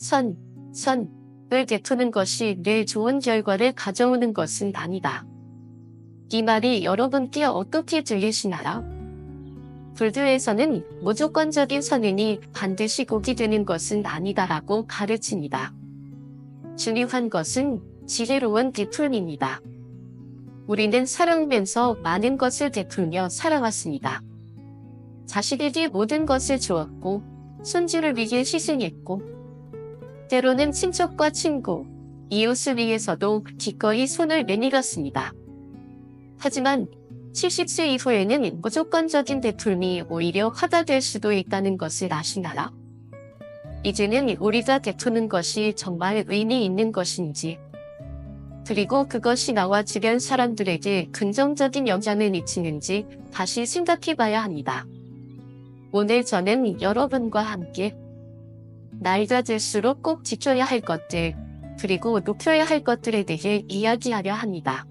선을 되푸는 것이 늘 좋은 결과를 가져오는 것은 아니다. 이 말이 여러분께 어떻게 들리시나요? 불교에서는 무조건적인 선행이 반드시 복이 되는 것은 아니다라고 가르칩니다. 중요한 것은 지혜로운 되풀이입니다. 우리는 살아오면서 많은 것을 되풀며 살아왔습니다. 자식에게 모든 것을 주었고 손주를 위해 희생했고 때로는 친척과 친구, 이웃을 위해서도 기꺼이 손을 내밀었습니다. 하지만 70세 이후에는 무조건적인 되풀이 오히려 화가 될 수도 있다는 것을 아시나요? 이제는 우리가 되푸는 것이 정말 의미 있는 것인지, 그리고 그것이 나와 주변 사람들에게 긍정적인 영향을 미치는지 다시 생각해 봐야 합니다. 오늘 저는 여러분과 함께 나이가 들수록 꼭 지켜야 할 것들, 그리고 높여야 할 것들에 대해 이야기하려 합니다.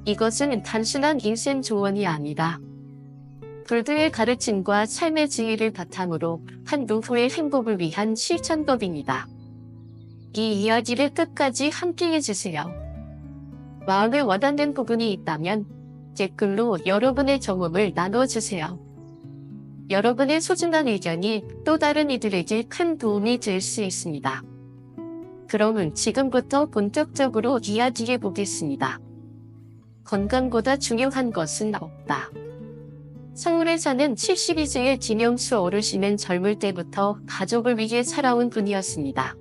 이것은 단순한 인생 조언이 아니라 불교의 가르침과 삶의 지혜를 바탕으로 한 노후의 행복을 위한 실천법입니다. 이 이야기를 끝까지 함께 해주세요. 마음에 와닿는 부분이 있다면 댓글로 여러분의 경험을 나눠주세요. 여러분의 소중한 의견이 또 다른 이들에게 큰 도움이 될 수 있습니다. 그럼 지금부터 본격적으로 이야기해 보겠습니다. 건강보다 중요한 것은 없다. 서울에 사는 72세의 김영수 어르신은 젊을 때부터 가족을 위해 살아온 분이었습니다.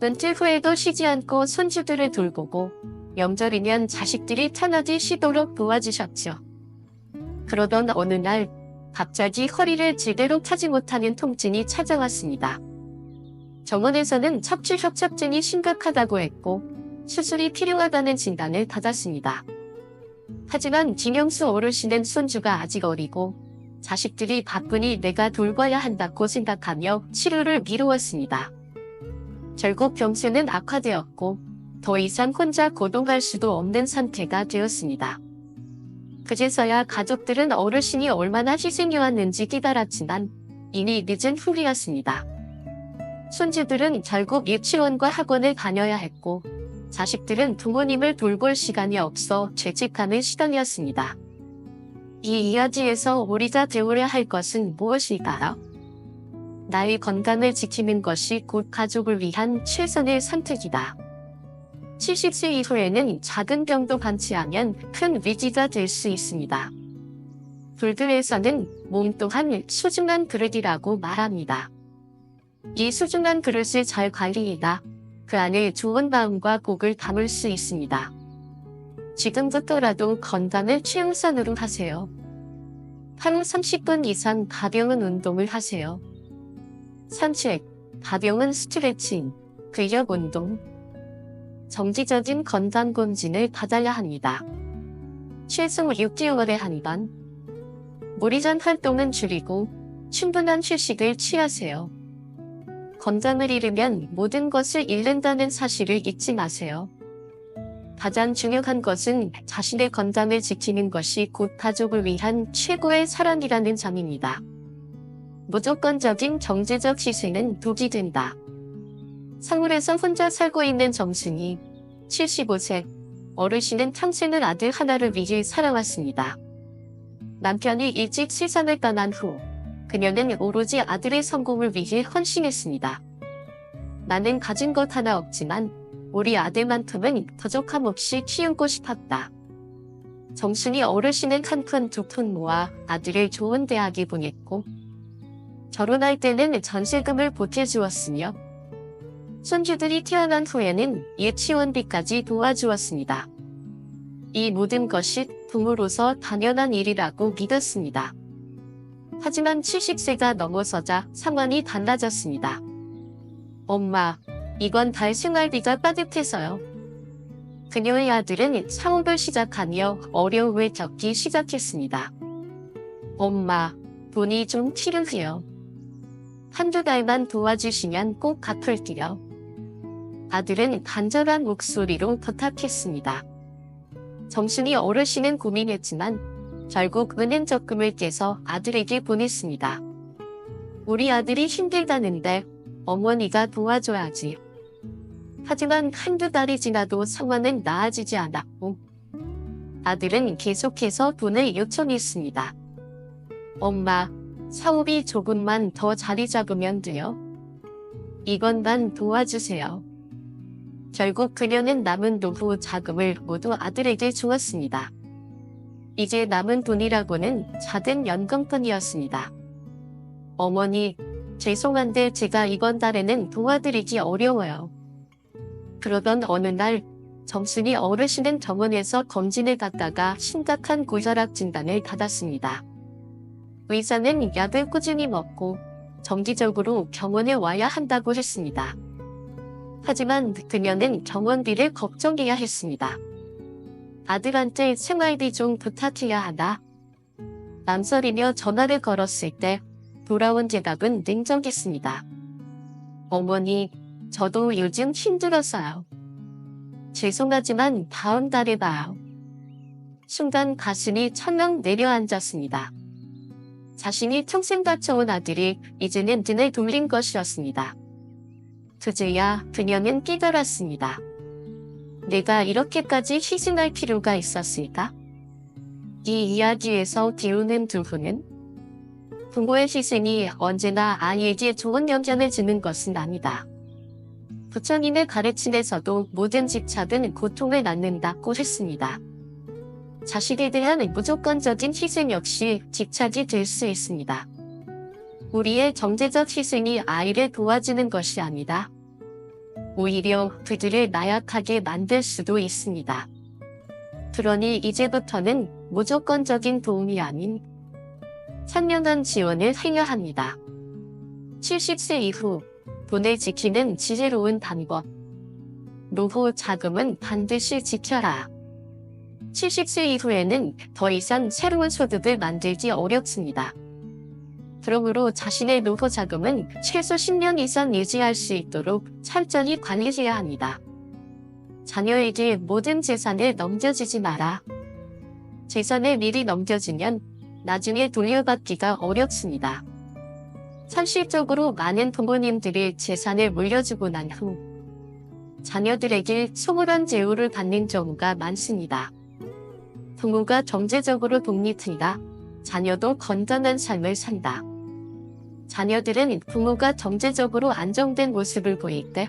은퇴 후에도 쉬지 않고 손주들을 돌보고 명절이면 자식들이 편하게 쉬도록 도와주셨죠. 그러던 어느 날 갑자기 허리를 제대로 펴지 못하는 통증이 찾아왔습니다. 병원에서는 척추 협착증이 심각하다고 했고 수술이 필요하다는 진단을 받았습니다. 하지만 김영수 어르신은 손주가 아직 어리고 자식들이 바쁘니 내가 돌봐야 한다고 생각하며 치료를 미루었습니다. 결국 병세는 악화되었고 더 이상 혼자 거동할 수도 없는 상태가 되었습니다. 그제서야 가족들은 어르신이 얼마나 희생해왔는지 깨달았지만 이미 늦은 후이었습니다. 손주들은 결국 유치원과 학원을 다녀야 했고 자식들은 부모님을 돌볼 시간이 없어 죄책감의 시간이었습니다. 이 이야기에서 우리가 배워야 할 것은 무엇일까요? 나의 건강을 지키는 것이 곧 가족을 위한 최선의 선택이다. 70세 이후에는 작은 병도 방치하면 큰 위기가 될 수 있습니다. 불교에서는 몸 또한 소중한 그릇이라고 말합니다. 이 소중한 그릇을 잘 관리해야 그 안에 좋은 마음과 복을 담을 수 있습니다. 지금부터라도 건강을 최우선으로 하세요. 하루 30분 이상 가벼운 운동을 하세요. 산책, 가벼운 스트레칭, 근력 운동, 정기적인 건강검진을 받아야 합니다. 최소 6개월에 한 번. 무리한 활동은 줄이고 충분한 휴식을 취하세요. 건강을 잃으면 모든 것을 잃는다는 사실을 잊지 마세요. 가장 중요한 것은 자신의 건강을 지키는 것이 곧 가족을 위한 최고의 사랑이라는 점입니다. 무조건적인 경제적 희생은 독이 된다. 서울에서 혼자 살고 있는 정승이 75세 어르신은 평생을 아들 하나를 위해 살아왔습니다. 남편이 일찍 세상을 떠난 후 그녀는 오로지 아들의 성공을 위해 헌신했습니다. 나는 가진 것 하나 없지만 우리 아들만큼은 부족함 없이 키우고 싶었다. 정순이 어르신은 한 푼 두 푼 모아 아들을 좋은 대학에 보냈고 결혼할 때는 전세금을 보태주었으며 손주들이 태어난 후에는 유치원비까지 도와주었습니다. 이 모든 것이 부모로서 당연한 일이라고 믿었습니다. 하지만 70세가 넘어서자 상황이 달라졌습니다. 엄마, 이건 달 생활비가 빠듯해서요. 그녀의 아들은 사업을 시작하며 어려움을 겪기 시작했습니다. 엄마, 돈이 좀 필요해요. 한두 달만 도와주시면 꼭 갚을게요. 아들은 간절한 목소리로 부탁했습니다. 정순이 어르신은 고민했지만 결국 은행 적금을 깨서 아들에게 보냈습니다. 우리 아들이 힘들다는데 어머니가 도와줘야지. 하지만 한두 달이 지나도 상황은 나아지지 않았고 아들은 계속해서 돈을 요청했습니다. 엄마, 사업이 조금만 더 자리 잡으면 돼요. 이것만 도와주세요. 결국 그녀는 남은 노후 자금을 모두 아들에게 주었습니다. 이제 남은 돈이라고는 작은 연금뿐이었습니다. 어머니, 죄송한데 제가 이번 달에는 도와드리기 어려워요. 그러던 어느 날 정순이 어르신은 병원에서 검진을 받다가 심각한 고혈압 진단을 받았습니다. 의사는 약을 꾸준히 먹고 정기적으로 병원에 와야 한다고 했습니다. 하지만 그녀는 병원비를 걱정해야 했습니다. 아들한테 생활비 좀 부탁해야 하나? 망설이며 전화를 걸었을 때 돌아온 대답은 냉정했습니다. 어머니, 저도 요즘 힘들었어요. 죄송하지만 다음 달에 봐요. 순간 가슴이 철렁 내려앉았습니다. 자신이 평생 바쳐온 아들이 이제는 등을 돌린 것이었습니다. 그제야 그녀는 깨달았습니다. 내가 이렇게까지 희생할 필요가 있었을까? 이 이야기에서 배우는 부분은 부모의 희생이 언제나 아이에게 좋은 영향을 주는 것은 아니다. 부처님의 가르침에서도 모든 집착은 고통을 낳는다고 했습니다. 자식에 대한 무조건적인 희생 역시 집착이 될 수 있습니다. 우리의 정제적 희생이 아이를 도와주는 것이 아니다. 오히려 그들을 나약하게 만들 수도 있습니다. 그러니 이제부터는 무조건적인 도움이 아닌 선명한 지원을 해야 합니다. 70세 이후 돈을 지키는 지혜로운 방법. 노후 자금은 반드시 지켜라. 70세 이후에는 더 이상 새로운 소득을 만들기 어렵습니다. 그러므로 자신의 노후 자금은 최소 10년 이상 유지할 수 있도록 철저히 관리해야 합니다. 자녀에게 모든 재산을 넘겨주지 마라. 재산을 미리 넘겨주면 나중에 돌려받기가 어렵습니다. 현실적으로 많은 부모님들이 재산을 물려주고 난 후 자녀들에게 소홀한 제후를 받는 경우가 많습니다. 부모가 경제적으로 독립한다. 자녀도 건강한 삶을 산다. 자녀들은 부모가 경제적으로 안정된 모습을 보일 때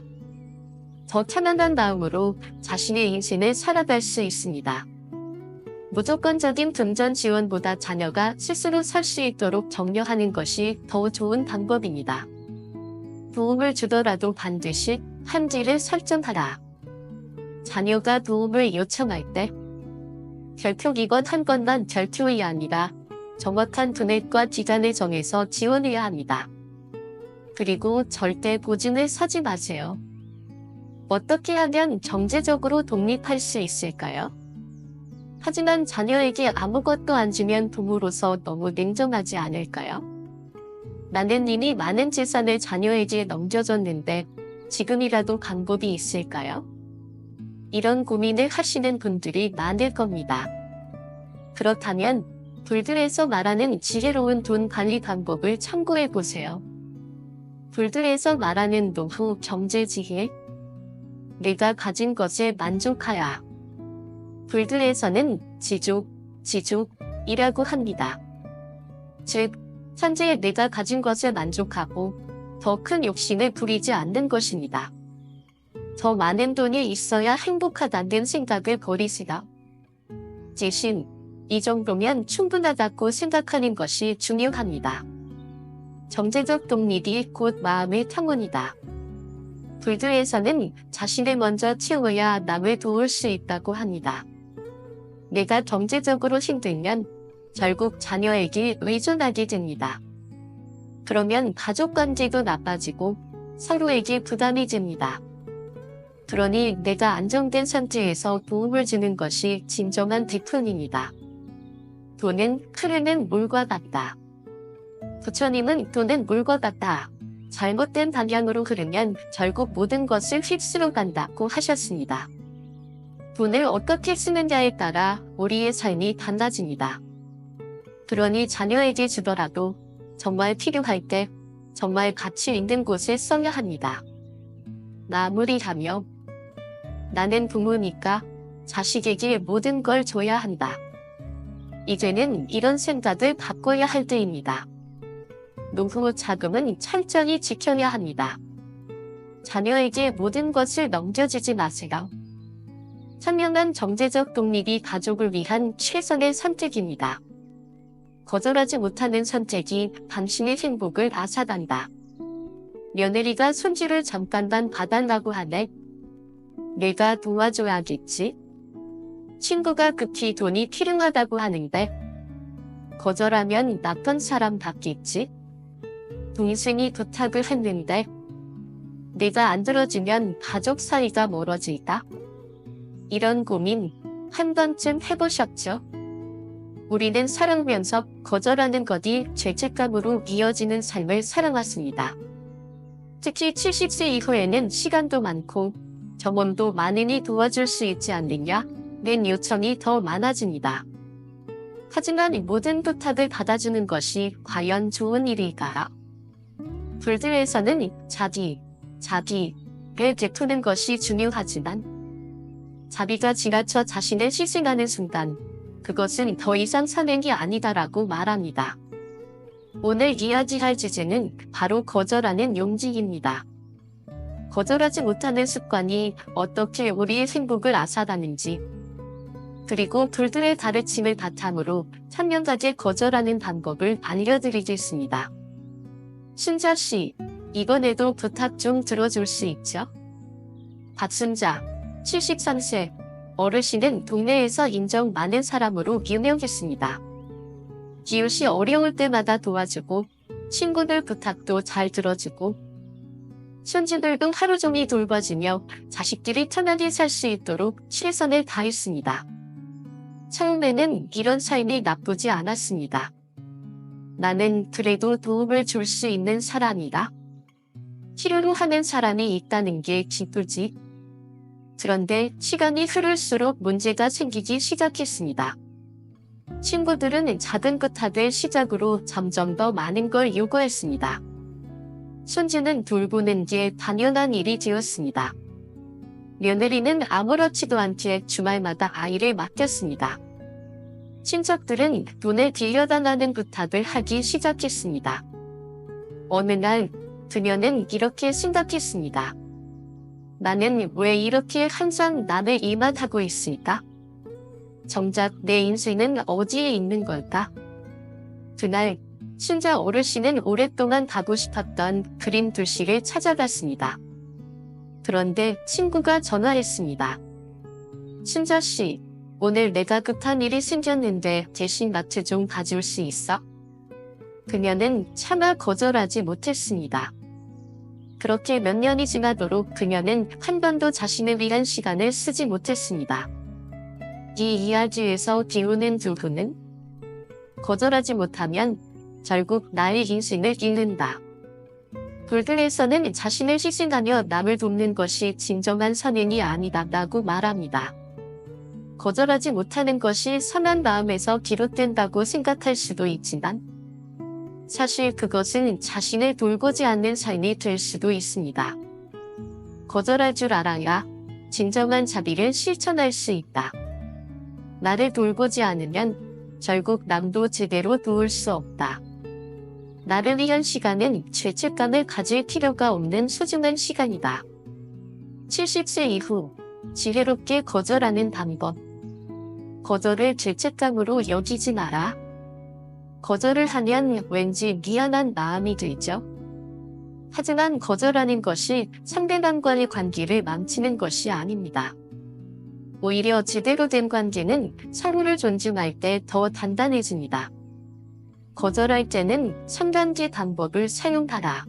더 편안한 마음으로 자신의 인생을 살아갈 수 있습니다. 무조건적인 금전 지원보다 자녀가 스스로 살 수 있도록 격려하는 것이 더 좋은 방법입니다. 도움을 주더라도 반드시 한계를 설정하라. 자녀가 도움을 요청할 때 결코 이것 한 것만 결투해야 아니라 정확한 금액과 기간을 정해서 지원해야 합니다. 그리고 절대 보증을 서지 마세요. 어떻게 하면 경제적으로 독립할 수 있을까요? 하지만 자녀에게 아무것도 안 주면 부모로서 너무 냉정하지 않을까요? 나는 이미 많은 재산을 자녀에게 넘겨줬는데 지금이라도 방법이 있을까요? 이런 고민을 하시는 분들이 많을 겁니다. 그렇다면 불들에서 말하는 지혜로운 돈 관리 방법을 참고해 보세요. 불들에서 말하는 노후 경제 지혜. 내가 가진 것에 만족하야. 불들에서는 지족이라고 합니다. 즉, 현재 내가 가진 것에 만족하고 더 큰 욕심을 부리지 않는 것입니다. 더 많은 돈이 있어야 행복하다는 생각을 버리시라. 대신 이 정도면 충분하다고 생각하는 것이 중요합니다. 경제적 독립이 곧 마음의 평온이다. 불교에서는 자신을 먼저 채워야 남을 도울 수 있다고 합니다. 내가 경제적으로 힘들면 결국 자녀에게 의존하게 됩니다. 그러면 가족관계도 나빠지고 서로에게 부담이 됩니다. 그러니 내가 안정된 상태에서 도움을 주는 것이 진정한 뒷푼입니다. 돈은 흐르는 물과 같다. 부처님은 돈은 물과 같다. 잘못된 방향으로 흐르면 결국 모든 것을 휩쓸어 간다고 하셨습니다. 돈을 어떻게 쓰느냐에 따라 우리의 삶이 달라집니다. 그러니 자녀에게 주더라도 정말 필요할 때 정말 가치 있는 곳에 써야 합니다. 마무리하며 나는 부모니까 자식에게 모든 걸 줘야 한다. 이제는 이런 생각을 바꿔야 할 때입니다. 노후 자금은 철저히 지켜야 합니다. 자녀에게 모든 것을 넘겨주지 마세요. 현명한 경제적 독립이 가족을 위한 최선의 선택입니다. 거절하지 못하는 선택이 당신의 행복을 앗아간다. 며느리가 손주를 잠깐만 봐달라고 하네. 내가 도와줘야겠지. 친구가 급히 돈이 필요하다고 하는데 거절하면 나쁜 사람 받겠지. 동생이 부탁을 했는데 내가 안 들어주면 가족 사이가 멀어질까? 이런 고민 한 번쯤 해보셨죠? 우리는 살아오면서 거절하는 것이 죄책감으로 이어지는 삶을 살아왔습니다. 특히 70세 이후에는 시간도 많고 경험도 많으니 도와줄 수 있지 않느냐? 는 요청이 더 많아집니다. 하지만 모든 부탁을 받아주는 것이 과연 좋은 일일까요? 불교에서는 자기를 베푸는 것이 중요하지만 자비가 지나쳐 자신을 희생하는 순간 그것은 더 이상 선행이 아니다라고 말합니다. 오늘 이야기할 주제는 바로 거절하는 용기입니다. 거절하지 못하는 습관이 어떻게 우리의 행복을 앗아가는지, 그리고 불들의 가르침을 바탕으로 현명하게 거절하는 방법을 알려드리겠습니다. 순자씨, 이번에도 부탁 좀 들어줄 수 있죠? 박순자, 73세, 어르신은 동네에서 인정 많은 사람으로 유명했습니다. 기웃이 어려울 때마다 도와주고 친구들 부탁도 잘 들어주고 손주들도 하루 종일 돌봐주며 자식들이 편하게 살 수 있도록 최선을 다했습니다. 처음에는 이런 삶이 나쁘지 않았습니다. 나는 그래도 도움을 줄 수 있는 사람이다. 필요로 하는 사람이 있다는 게 기쁘지. 그런데 시간이 흐를수록 문제가 생기기 시작했습니다. 친구들은 작은 부탁을 시작으로 점점 더 많은 걸 요구했습니다. 손주는 돌보는 게 당연한 일이 되었습니다. 며느리는 아무렇지도 않게 주말마다 아이를 맡겼습니다. 친척들은 돈을 빌려달라는 부탁을 하기 시작했습니다. 어느 날 그녀는 이렇게 생각했습니다. 나는 왜 이렇게 항상 남의 일만 하고 있을까? 정작 내 인생은 어디에 있는 걸까? 그날 순자 어르신은 오랫동안 가고 싶었던 그림 도시를 찾아갔습니다. 그런데 친구가 전화했습니다. 순자씨, 오늘 내가 급한 일이 생겼는데 대신 마트 좀 가줄 수 있어? 그녀는 차마 거절하지 못했습니다. 그렇게 몇 년이 지나도록 그녀는 한 번도 자신을 위한 시간을 쓰지 못했습니다. 이 이야기에서 배우는 두 분은 거절하지 못하면 결국 나의 인생을 잃는다. 불교에서는 자신을 희생하며 남을 돕는 것이 진정한 선행이 아니다라고 말합니다. 거절하지 못하는 것이 선한 마음에서 비롯된다고 생각할 수도 있지만 사실 그것은 자신을 돌보지 않는 삶이 될 수도 있습니다. 거절할 줄 알아야 진정한 자비를 실천할 수 있다. 나를 돌보지 않으면 결국 남도 제대로 도울 수 없다. 나를 위한 시간은 죄책감을 가질 필요가 없는 소중한 시간이다. 70세 이후 지혜롭게 거절하는 방법. 거절을 죄책감으로 여기지 마라. 거절을 하면 왠지 미안한 마음이 들죠. 하지만 거절하는 것이 상대방과의 관계를 망치는 것이 아닙니다. 오히려 제대로 된 관계는 서로를 존중할 때 더 단단해집니다. 거절할 때는 성관계 방법을 사용하라.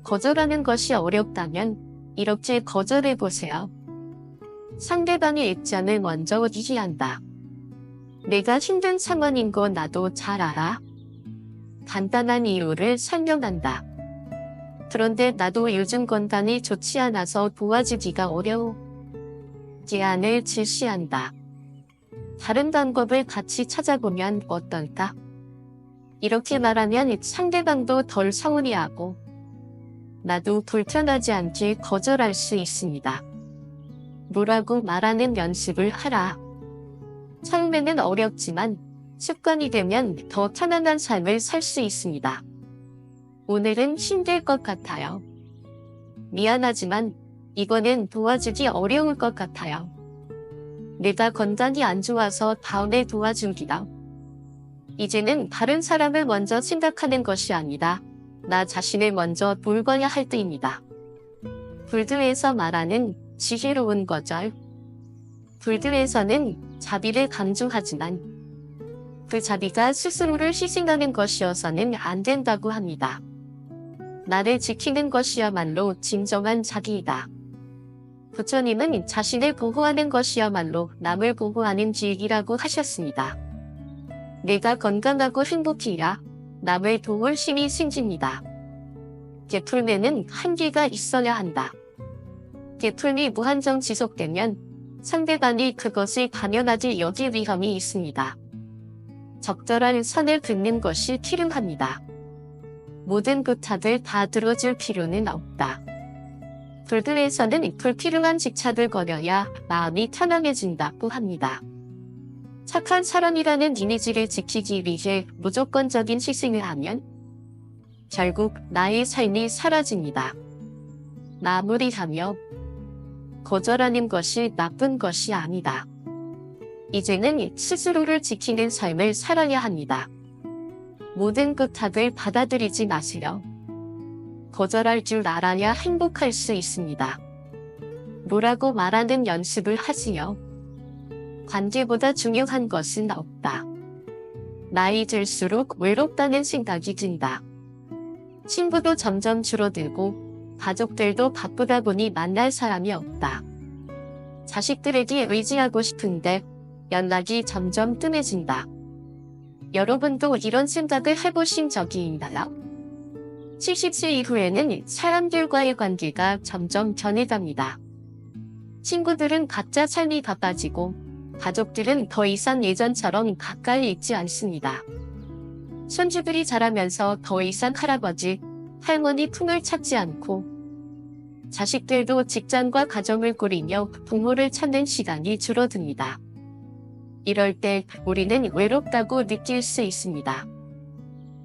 거절하는 것이 어렵다면 이렇게 거절해보세요. 상대방의 입장을 먼저 이해한다. 내가 힘든 상황인 거 나도 잘 알아. 간단한 이유를 설명한다. 그런데 나도 요즘 건강이 좋지 않아서 도와주기가 어려워. 제안을 제시한다. 다른 방법을 같이 찾아보면 어떨까? 이렇게 말하면 상대방도 덜 서운해하고 나도 불편하지 않게 거절할 수 있습니다. 뭐라고 말하는 연습을 하라. 처음에는 어렵지만 습관이 되면 더 편안한 삶을 살 수 있습니다. 오늘은 힘들 것 같아요. 미안하지만 이번엔 도와주기 어려울 것 같아요. 내가 건강이 안 좋아서 다음에 도와주기다. 이제는 다른 사람을 먼저 생각하는 것이 아니라 나 자신을 먼저 돌봐야 할 때입니다. 불교에서 말하는 지혜로운 거절. 불교에서는 자비를 강조하지만 그 자비가 스스로를 희생하는 것이어서는 안 된다고 합니다. 나를 지키는 것이야말로 진정한 자비이다. 부처님은 자신을 보호하는 것이야말로 남을 보호하는 지혜이라고 하셨습니다. 내가 건강하고 행복해야 남을 도울 힘이 생깁니다. 베풀매는 한계가 있어야 한다. 베풀이 무한정 지속되면 상대방이 그것을 당연하게 여길 위험이 있습니다. 적절한 선을 긋는 것이 필요합니다. 모든 부탁을 다 들어줄 필요는 없다. 불교에서는 불필요한 집착을 거려야 마음이 편안해진다고 합니다. 착한 사람이라는 이미지를 지키기 위해 무조건적인 희생을 하면 결국 나의 삶이 사라집니다. 마무리하며 거절하는 것이 나쁜 것이 아니다. 이제는 스스로를 지키는 삶을 살아야 합니다. 모든 부탁을 받아들이지 마세요. 거절할 줄 알아야 행복할 수 있습니다. 뭐라고 말하는 연습을 하시오. 관계보다 중요한 것은 없다. 나이 들수록 외롭다는 생각이 든다. 친구도 점점 줄어들고 가족들도 바쁘다 보니 만날 사람이 없다. 자식들에게 의지하고 싶은데 연락이 점점 뜸해진다. 여러분도 이런 생각을 해보신 적이 있나요? 70세 이후에는 사람들과의 관계가 점점 변해갑니다. 친구들은 각자 삶이 바빠지고 가족들은 더 이상 예전처럼 가까이 있지 않습니다. 손주들이 자라면서 더 이상 할아버지, 할머니 품을 찾지 않고 자식들도 직장과 가정을 꾸리며 부모를 찾는 시간이 줄어듭니다. 이럴 때 우리는 외롭다고 느낄 수 있습니다.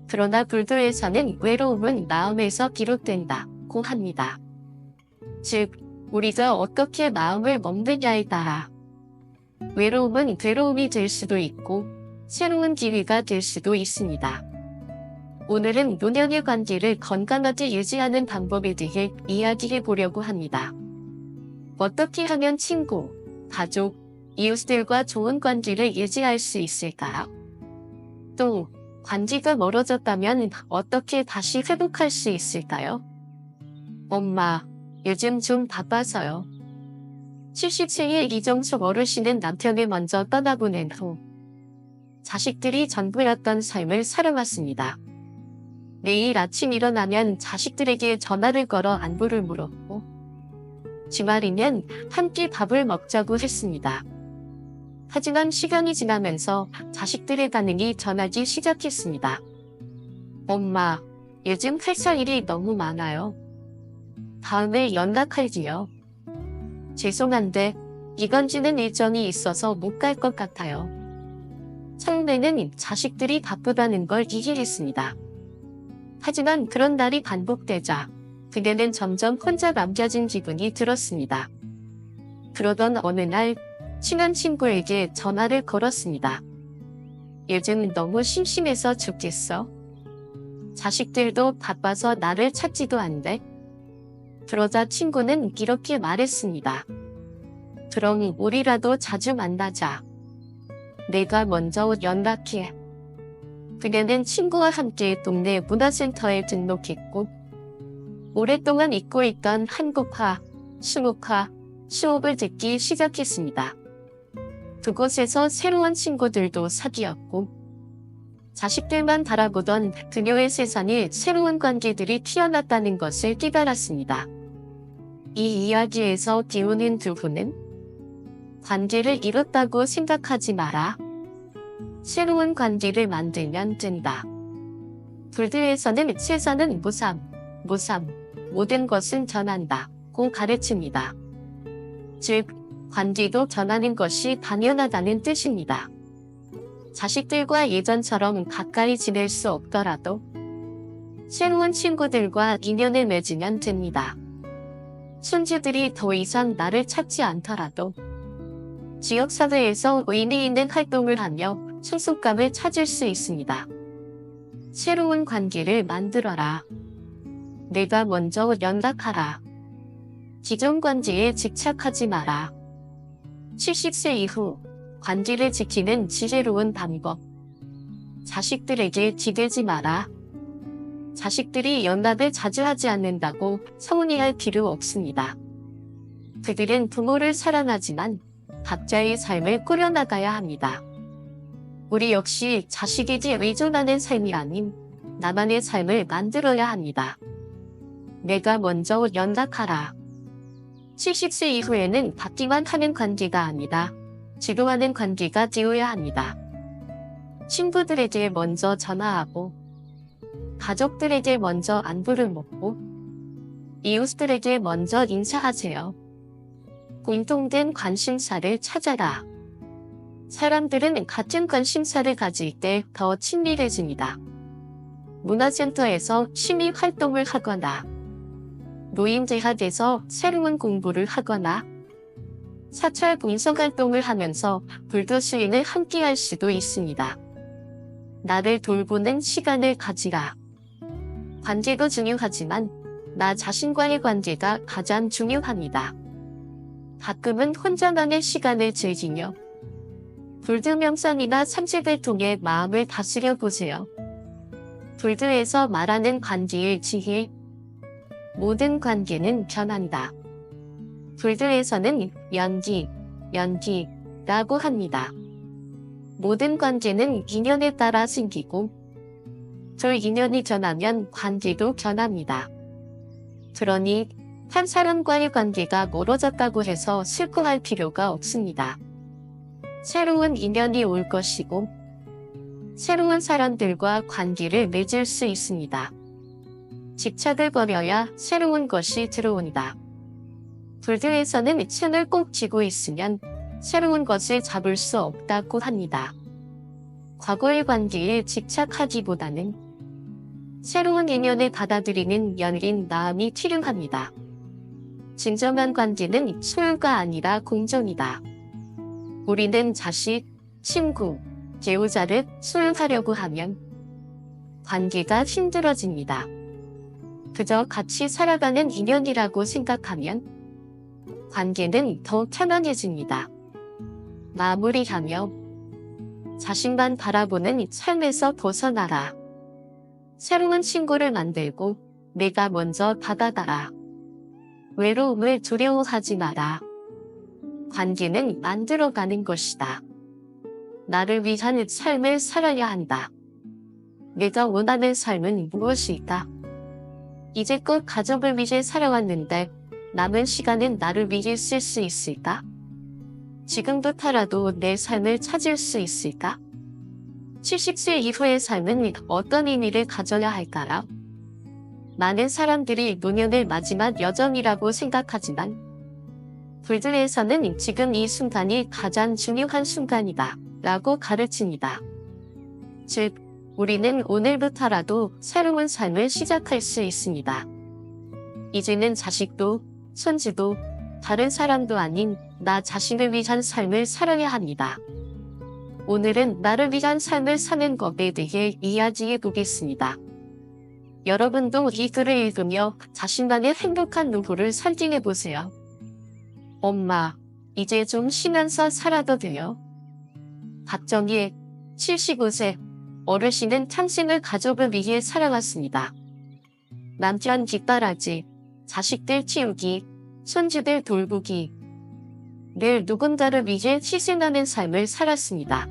그러나 불교에서는 외로움은 마음에서 비롯된다고 합니다. 즉, 우리가 어떻게 마음을 먹느냐에 따라 외로움은 괴로움이 될 수도 있고 새로운 기회가 될 수도 있습니다. 오늘은 노년의 관계를 건강하게 유지하는 방법에 대해 이야기해 보려고 합니다. 어떻게 하면 친구, 가족, 이웃들과 좋은 관계를 유지할 수 있을까요? 또 관계가 멀어졌다면 어떻게 다시 회복할 수 있을까요? 엄마, 요즘 좀 바빠서요. 70세의 이정숙 어르신은 남편을 먼저 떠나보낸 후 자식들이 전부였던 삶을 살아왔습니다. 매일 아침 일어나면 자식들에게 전화를 걸어 안부를 물었고 주말이면 함께 밥을 먹자고 했습니다. 하지만 시간이 지나면서 자식들의 반응이 변하기 시작했습니다. 엄마, 요즘 회사 일이 너무 많아요. 다음에 연락할게요. 죄송한데 이건지는 일정이 있어서 못 갈 것 같아요. 처음에는 자식들이 바쁘다는 걸 이해했습니다. 하지만 그런 날이 반복되자 그녀는 점점 혼자 남겨진 기분이 들었습니다. 그러던 어느 날 친한 친구에게 전화를 걸었습니다. 요즘 너무 심심해서 죽겠어. 자식들도 바빠서 나를 찾지도 않대. 그러자 친구는 이렇게 말했습니다. 그럼 우리라도 자주 만나자. 내가 먼저 연락해. 그녀는 친구와 함께 동네 문화센터에 등록했고 오랫동안 잊고 있던 한국화, 중국화, 수업을 듣기 시작했습니다. 그곳에서 새로운 친구들도 사귀었고 자식들만 바라보던 그녀의 세상에 새로운 관계들이 피어났다는 것을 깨달았습니다. 이 이야기에서 배우는 두 분은 관계를 잃었다고 생각하지 마라. 새로운 관계를 만들면 된다. 불교에서는 세상은 무삼, 모든 것은 전한다고 가르칩니다. 즉, 관계도 전하는 것이 당연하다는 뜻입니다. 자식들과 예전처럼 가까이 지낼 수 없더라도 새로운 친구들과 인연을 맺으면 됩니다. 손주들이 더 이상 나를 찾지 않더라도 지역사회에서 의미 있는 활동을 하며 소속감을 찾을 수 있습니다. 새로운 관계를 만들어라. 내가 먼저 연락하라. 기존 관계에 집착하지 마라. 70세 이후 관계를 지키는 지혜로운 방법. 자식들에게 기대지 마라. 자식들이 연락을 자주 하지 않는다고 서운해할 필요 없습니다. 그들은 부모를 사랑하지만 각자의 삶을 꾸려나가야 합니다. 우리 역시 자식에게 의존하는 삶이 아닌 나만의 삶을 만들어야 합니다. 내가 먼저 연락하라. 70세 이후에는 받기만 하는 관계가 아니라 지도하는 관계가 되어야 합니다. 친구들에게 먼저 전화하고, 가족들에게 먼저 안부를 묻고, 이웃들에게 먼저 인사하세요. 공통된 관심사를 찾아라. 사람들은 같은 관심사를 가질 때 더 친밀해집니다. 문화센터에서 취미 활동을 하거나, 노인대학에서 새로운 공부를 하거나, 사찰 봉사활동을 하면서 불교 수행을 함께 할 수도 있습니다. 나를 돌보는 시간을 가지라. 관계도 중요하지만 나 자신과의 관계가 가장 중요합니다. 가끔은 혼자만의 시간을 즐기며 불교 명상이나 산책을 통해 마음을 다스려 보세요. 불교에서 말하는 관계의 지혜. 모든 관계는 변한다. 불교에서는 연기라고 합니다. 모든 관계는 인연에 따라 생기고 그 인연이 변하면 관계도 변합니다. 그러니 한 사람과의 관계가 멀어졌다고 해서 슬퍼할 필요가 없습니다. 새로운 인연이 올 것이고 새로운 사람들과 관계를 맺을 수 있습니다. 집착을 버려야 새로운 것이 들어온다. 불교에서는 층을 꼭 쥐고 있으면 새로운 것을 잡을 수 없다고 합니다. 과거의 관계에 집착하기보다는 새로운 인연을 받아들이는 열린 마음이 필요합니다. 진정한 관계는 소유가 아니라 공존이다. 우리는 자식, 친구, 배우자를 소유하려고 하면 관계가 힘들어집니다. 그저 같이 살아가는 인연이라고 생각하면 관계는 더 편안해집니다. 마무리하며 자신만 바라보는 삶에서 벗어나라. 새로운 친구를 만들고 내가 먼저 다가가라. 외로움을 두려워하지 마라. 관계는 만들어가는 것이다. 나를 위한 삶을 살아야 한다. 내가 원하는 삶은 무엇일까? 이제껏 가족을 위해 살아왔는데 남은 시간은 나를 위해 쓸 수 있을까? 지금부터라도 내 삶을 찾을 수 있을까? 70세 이후의 삶은 어떤 의미를 가져야 할까요? 많은 사람들이 노년을 마지막 여정이라고 생각하지만 불교에서는 지금 이 순간이 가장 중요한 순간이다 라고 가르칩니다. 즉, 우리는 오늘부터라도 새로운 삶을 시작할 수 있습니다. 이제는 자식도 손주도 다른 사람도 아닌 나 자신을 위한 삶을 살아야 합니다. 오늘은 나를 위한 삶을 사는 것에 대해 이야기해 보겠습니다. 여러분도 이 글을 읽으며 자신만의 행복한 노후를 상징해 보세요. 엄마, 이제 좀 쉬면서 살아도 돼요? 박정희, 75세, 어르신은 평생을 가족을 위해 살아왔습니다. 남편 뒷바라지, 자식들 키우기, 손주들 돌보기, 늘 누군가를 위해 희생하는 삶을 살았습니다.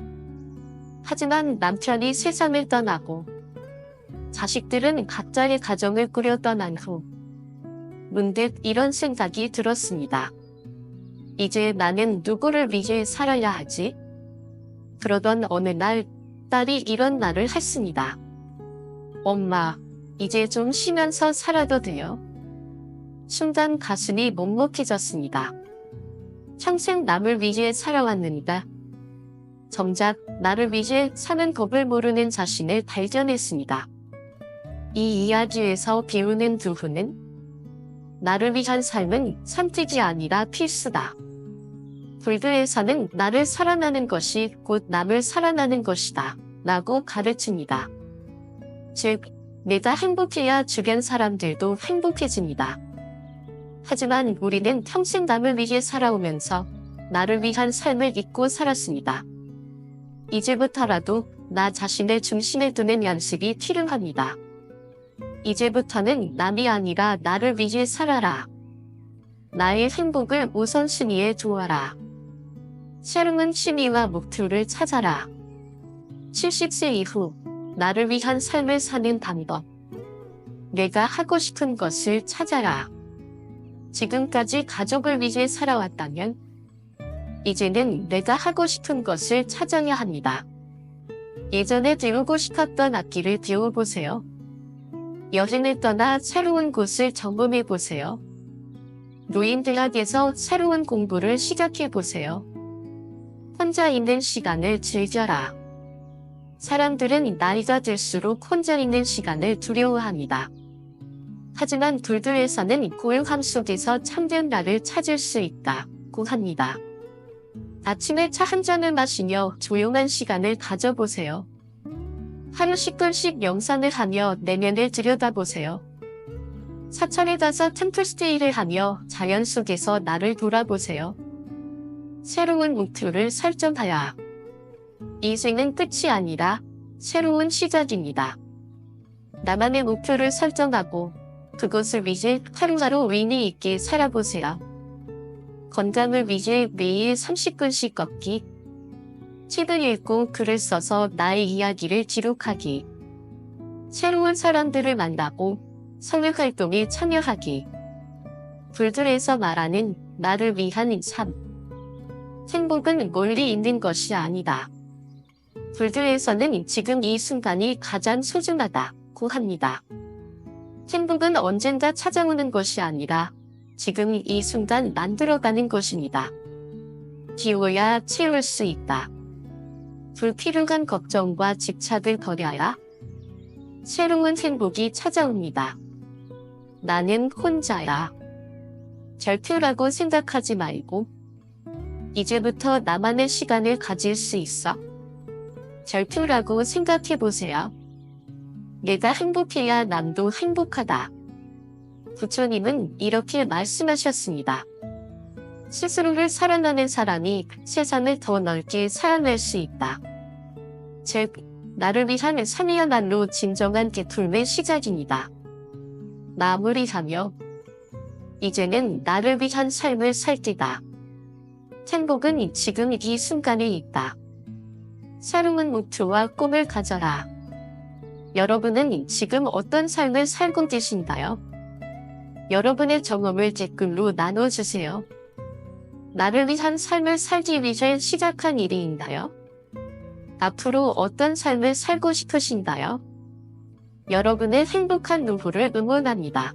하지만 남편이 세상을 떠나고 자식들은 각자의 가정을 꾸려 떠난 후 문득 이런 생각이 들었습니다. 이제 나는 누구를 위해 살아야 하지? 그러던 어느 날 딸이 이런 말을 했습니다. 엄마, 이제 좀 쉬면서 살아도 돼요? 순간 가슴이 먹먹해졌습니다. 평생 남을 위해 살아왔는가? 정작 나를 위해 사는 법을 모르는 자신을 발견했습니다. 이 이야기에서 배우는 두부는 나를 위한 삶은 선택이 아니라 필수다. 불교에서는 나를 사랑하는 것이 곧 남을 사랑하는 것이다 라고 가르칩니다. 즉, 내가 행복해야 주변 사람들도 행복해집니다. 하지만 우리는 평생 남을 위해 살아오면서 나를 위한 삶을 잊고 살았습니다. 이제부터라도 나 자신을 중심에 두는 연습이 필요합니다. 이제부터는 남이 아니라 나를 위해 살아라. 나의 행복을 우선순위에 두어라. 새로운 취미와 목표를 찾아라. 70세 이후 나를 위한 삶을 사는 방법. 내가 하고 싶은 것을 찾아라. 지금까지 가족을 위해 살아왔다면 이제는 내가 하고 싶은 것을 찾아야 합니다. 예전에 배우고 싶었던 악기를 배워보세요. 여행을 떠나 새로운 곳을 점검해보세요. 노인대학에서 새로운 공부를 시작해보세요. 혼자 있는 시간을 즐겨라. 사람들은 나이가 들수록 혼자 있는 시간을 두려워합니다. 하지만 불교에서는 고요함 속에서 참된 나를 찾을 수 있다고 합니다. 아침에 차 한 잔을 마시며 조용한 시간을 가져보세요. 하루 10분씩 명상을 하며 내면을 들여다보세요. 사찰에 가서 템플스테이를 하며 자연 속에서 나를 돌아보세요. 새로운 목표를 설정하여. 인생은 끝이 아니라 새로운 시작입니다. 나만의 목표를 설정하고 그것을 위해 하루하루 의미 있게 살아보세요. 건강을 위해 매일 30분씩 걷기, 책을 읽고 글을 써서 나의 이야기를 기록하기, 새로운 사람들을 만나고 성역활동에 참여하기, 불교에서 말하는 나를 위한 삶. 행복은 멀리 있는 것이 아니다. 불교에서는 지금 이 순간이 가장 소중하다고 합니다. 행복은 언젠가 찾아오는 것이 아니라 지금 이 순간 만들어가는 것입니다. 비워야 채울 수 있다. 불필요한 걱정과 집착을 버려야 새로운 행복이 찾아옵니다. 나는 혼자야. 절표라고 생각하지 말고 이제부터 나만의 시간을 가질 수 있어. 절표라고 생각해보세요. 내가 행복해야 남도 행복하다. 부처님은 이렇게 말씀하셨습니다. 스스로를 사랑하는 사람이 세상을 더 넓게 사랑할 수 있다. 즉, 나를 위한 삶이야말로 진정한 깨달음의 시작입니다. 마무리하며 이제는 나를 위한 삶을 살 때다. 행복은 지금 이 순간에 있다. 새로운 목표와 꿈을 가져라. 여러분은 지금 어떤 삶을 살고 계신가요? 여러분의 경험을 댓글로 나눠주세요. 나를 위한 삶을 살기 위해 시작한 일인가요? 앞으로 어떤 삶을 살고 싶으신가요? 여러분의 행복한 노후를 응원합니다.